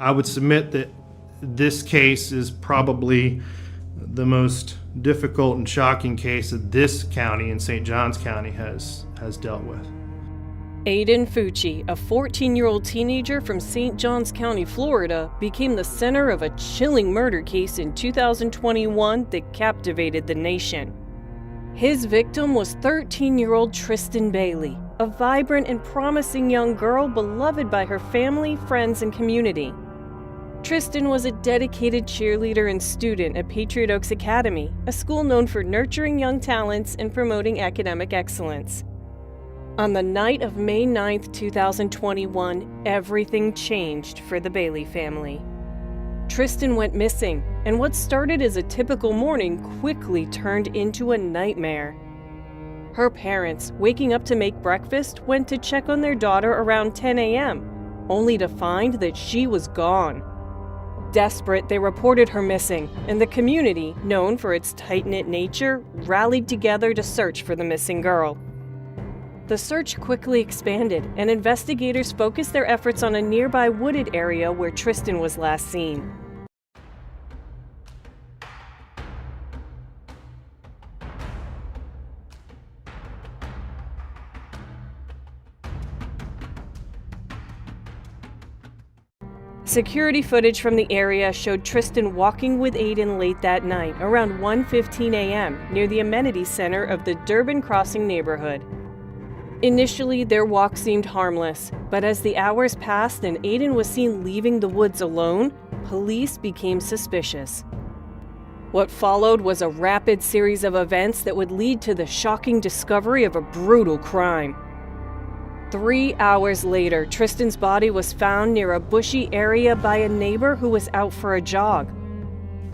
I would submit that this case is probably the most difficult and shocking case that this county in St. Johns County has dealt with. Aiden Fucci, a 14-year-old teenager from St. Johns County, Florida, became the center of a chilling murder case in 2021 that captivated the nation. His victim was 13-year-old Tristyn Bailey, a vibrant and promising young girl beloved by her family, friends, and community. Tristyn was a dedicated cheerleader and student at Patriot Oaks Academy, a school known for nurturing young talents and promoting academic excellence. On the night of May 9, 2021, everything changed for the Bailey family. Tristyn went missing, and what started as a typical morning quickly turned into a nightmare. Her parents, waking up to make breakfast, went to check on their daughter around 10 a.m., only to find that she was gone. Desperate, they reported her missing, and the community, known for its tight-knit nature, rallied together to search for the missing girl. The search quickly expanded, and investigators focused their efforts on a nearby wooded area where Tristyn was last seen. Security footage from the area showed Tristyn walking with Aiden late that night, around 1:15 a.m., near the amenity center of the Durbin Crossing neighborhood. Initially, their walk seemed harmless, but as the hours passed and Aiden was seen leaving the woods alone, police became suspicious. What followed was a rapid series of events that would lead to the shocking discovery of a brutal crime. 3 hours later, Tristyn's body was found near a bushy area by a neighbor who was out for a jog.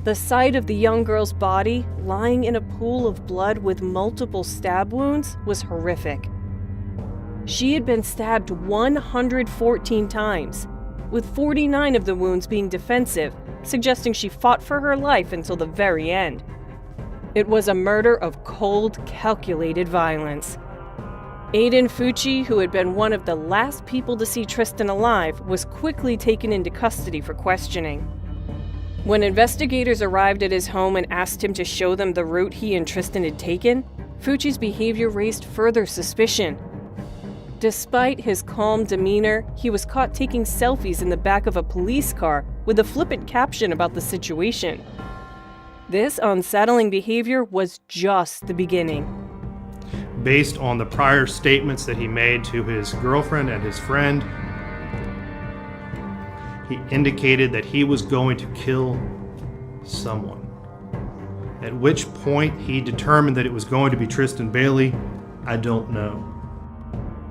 The sight of the young girl's body, lying in a pool of blood with multiple stab wounds, was horrific. She had been stabbed 114 times, with 49 of the wounds being defensive, suggesting she fought for her life until the very end. It was a murder of cold, calculated violence. Aiden Fucci, who had been one of the last people to see Tristyn alive, was quickly taken into custody for questioning. When investigators arrived at his home and asked him to show them the route he and Tristyn had taken, Fucci's behavior raised further suspicion. Despite his calm demeanor, he was caught taking selfies in the back of a police car with a flippant caption about the situation. This unsettling behavior was just the beginning. Based on the prior statements that he made to his girlfriend and his friend, he indicated that he was going to kill someone. At which point he determined that it was going to be Tristyn Bailey, I don't know.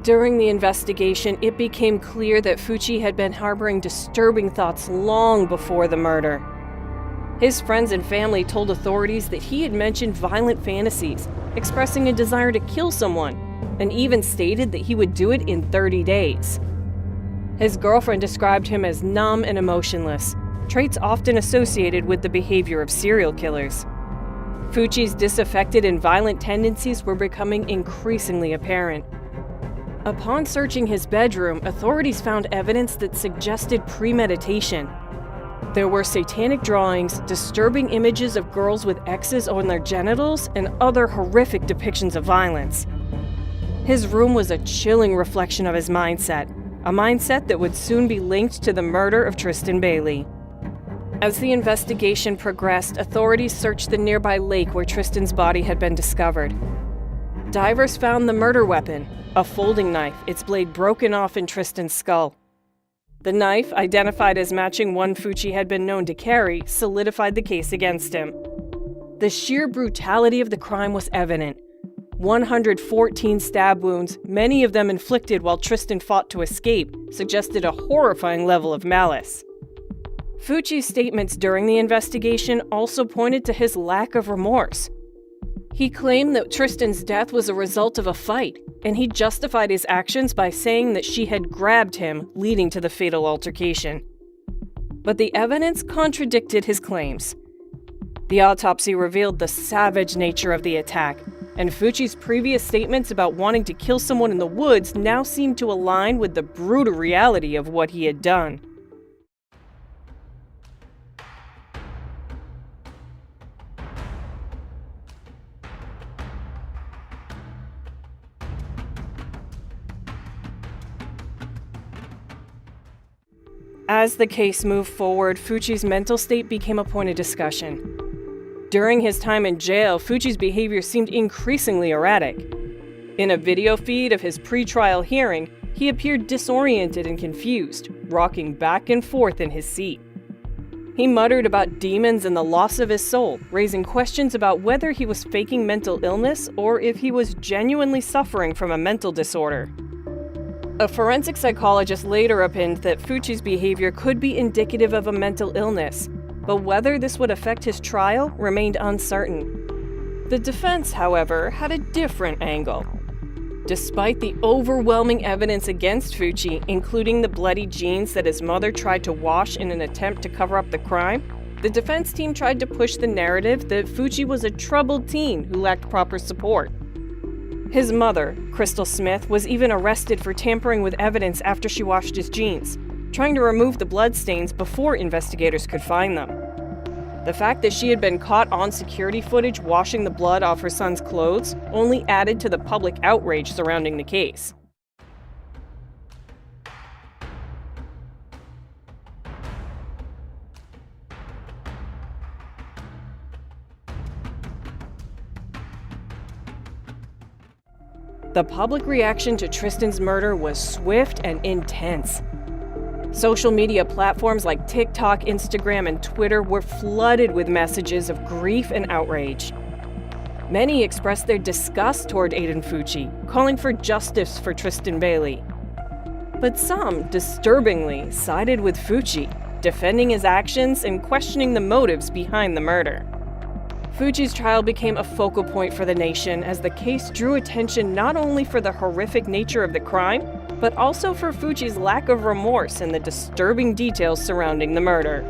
During the investigation, it became clear that Fucci had been harboring disturbing thoughts long before the murder. His friends and family told authorities that he had mentioned violent fantasies, expressing a desire to kill someone, and even stated that he would do it in 30 days. His girlfriend described him as numb and emotionless, traits often associated with the behavior of serial killers. Fucci's disaffected and violent tendencies were becoming increasingly apparent. Upon searching his bedroom, authorities found evidence that suggested premeditation. There were satanic drawings, disturbing images of girls with X's on their genitals, and other horrific depictions of violence. His room was a chilling reflection of his mindset, a mindset that would soon be linked to the murder of Tristyn Bailey. As the investigation progressed, authorities searched the nearby lake where Tristyn's body had been discovered. Divers found the murder weapon, a folding knife, its blade broken off in Tristyn's skull. The knife, identified as matching one Fucci had been known to carry, solidified the case against him. The sheer brutality of the crime was evident. 114 stab wounds, many of them inflicted while Tristyn fought to escape, suggested a horrifying level of malice. Fucci's statements during the investigation also pointed to his lack of remorse. He claimed that Tristyn's death was a result of a fight, and he justified his actions by saying that she had grabbed him, leading to the fatal altercation. But the evidence contradicted his claims. The autopsy revealed the savage nature of the attack, and Fucci's previous statements about wanting to kill someone in the woods now seemed to align with the brutal reality of what he had done. As the case moved forward, Fucci's mental state became a point of discussion. During his time in jail, Fucci's behavior seemed increasingly erratic. In a video feed of his pre-trial hearing, he appeared disoriented and confused, rocking back and forth in his seat. He muttered about demons and the loss of his soul, raising questions about whether he was faking mental illness or if he was genuinely suffering from a mental disorder. A forensic psychologist later opined that Fucci's behavior could be indicative of a mental illness, but whether this would affect his trial remained uncertain. The defense, however, had a different angle. Despite the overwhelming evidence against Fucci, including the bloody jeans that his mother tried to wash in an attempt to cover up the crime, the defense team tried to push the narrative that Fucci was a troubled teen who lacked proper support. His mother, Crystal Smith, was even arrested for tampering with evidence after she washed his jeans, trying to remove the bloodstains before investigators could find them. The fact that she had been caught on security footage washing the blood off her son's clothes only added to the public outrage surrounding the case. The public reaction to Tristyn's murder was swift and intense. Social media platforms like TikTok, Instagram, and Twitter were flooded with messages of grief and outrage. Many expressed their disgust toward Aiden Fucci, calling for justice for Tristyn Bailey. But some, disturbingly, sided with Fucci, defending his actions and questioning the motives behind the murder. Fucci's trial became a focal point for the nation as the case drew attention not only for the horrific nature of the crime, but also for Fucci's lack of remorse and the disturbing details surrounding the murder.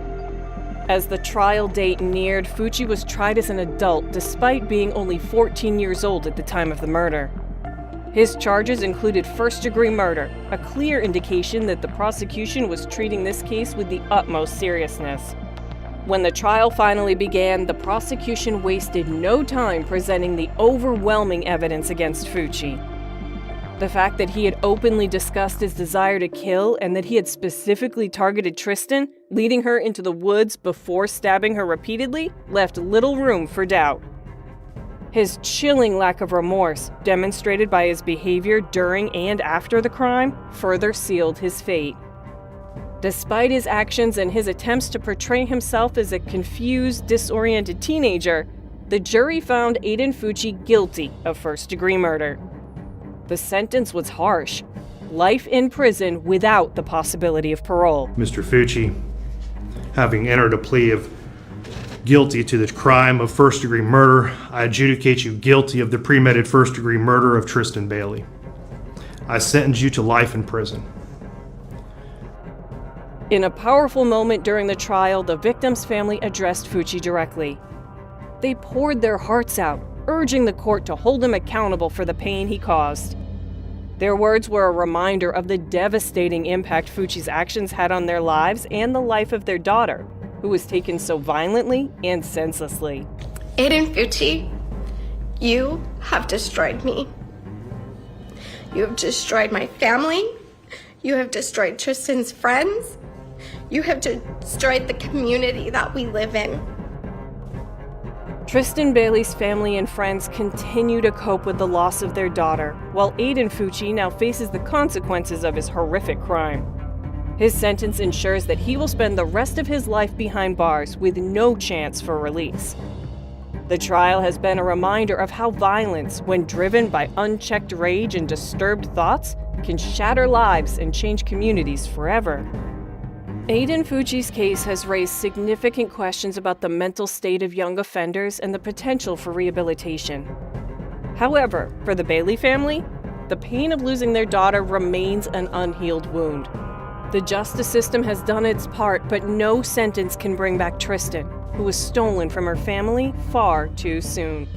As the trial date neared, Fucci was tried as an adult despite being only 14 years old at the time of the murder. His charges included first-degree murder, a clear indication that the prosecution was treating this case with the utmost seriousness. When the trial finally began, the prosecution wasted no time presenting the overwhelming evidence against Fucci. The fact that he had openly discussed his desire to kill and that he had specifically targeted Tristyn, leading her into the woods before stabbing her repeatedly, left little room for doubt. His chilling lack of remorse, demonstrated by his behavior during and after the crime, further sealed his fate. Despite his actions and his attempts to portray himself as a confused, disoriented teenager, the jury found Aiden Fucci guilty of first-degree murder. The sentence was harsh: life in prison without the possibility of parole. Mr. Fucci, having entered a plea of guilty to the crime of first-degree murder, I adjudicate you guilty of the premeditated first-degree murder of Tristyn Bailey. I sentence you to life in prison. In a powerful moment during the trial, the victim's family addressed Fucci directly. They poured their hearts out, urging the court to hold him accountable for the pain he caused. Their words were a reminder of the devastating impact Fucci's actions had on their lives and the life of their daughter, who was taken so violently and senselessly. Aiden Fucci, you have destroyed me. You have destroyed my family. You have destroyed Tristyn's friends. You have destroyed the community that we live in. Tristyn Bailey's family and friends continue to cope with the loss of their daughter, while Aiden Fucci now faces the consequences of his horrific crime. His sentence ensures that he will spend the rest of his life behind bars with no chance for release. The trial has been a reminder of how violence, when driven by unchecked rage and disturbed thoughts, can shatter lives and change communities forever. Aiden Fucci's case has raised significant questions about the mental state of young offenders and the potential for rehabilitation. However, for the Bailey family, the pain of losing their daughter remains an unhealed wound. The justice system has done its part, but no sentence can bring back Tristyn, who was stolen from her family far too soon.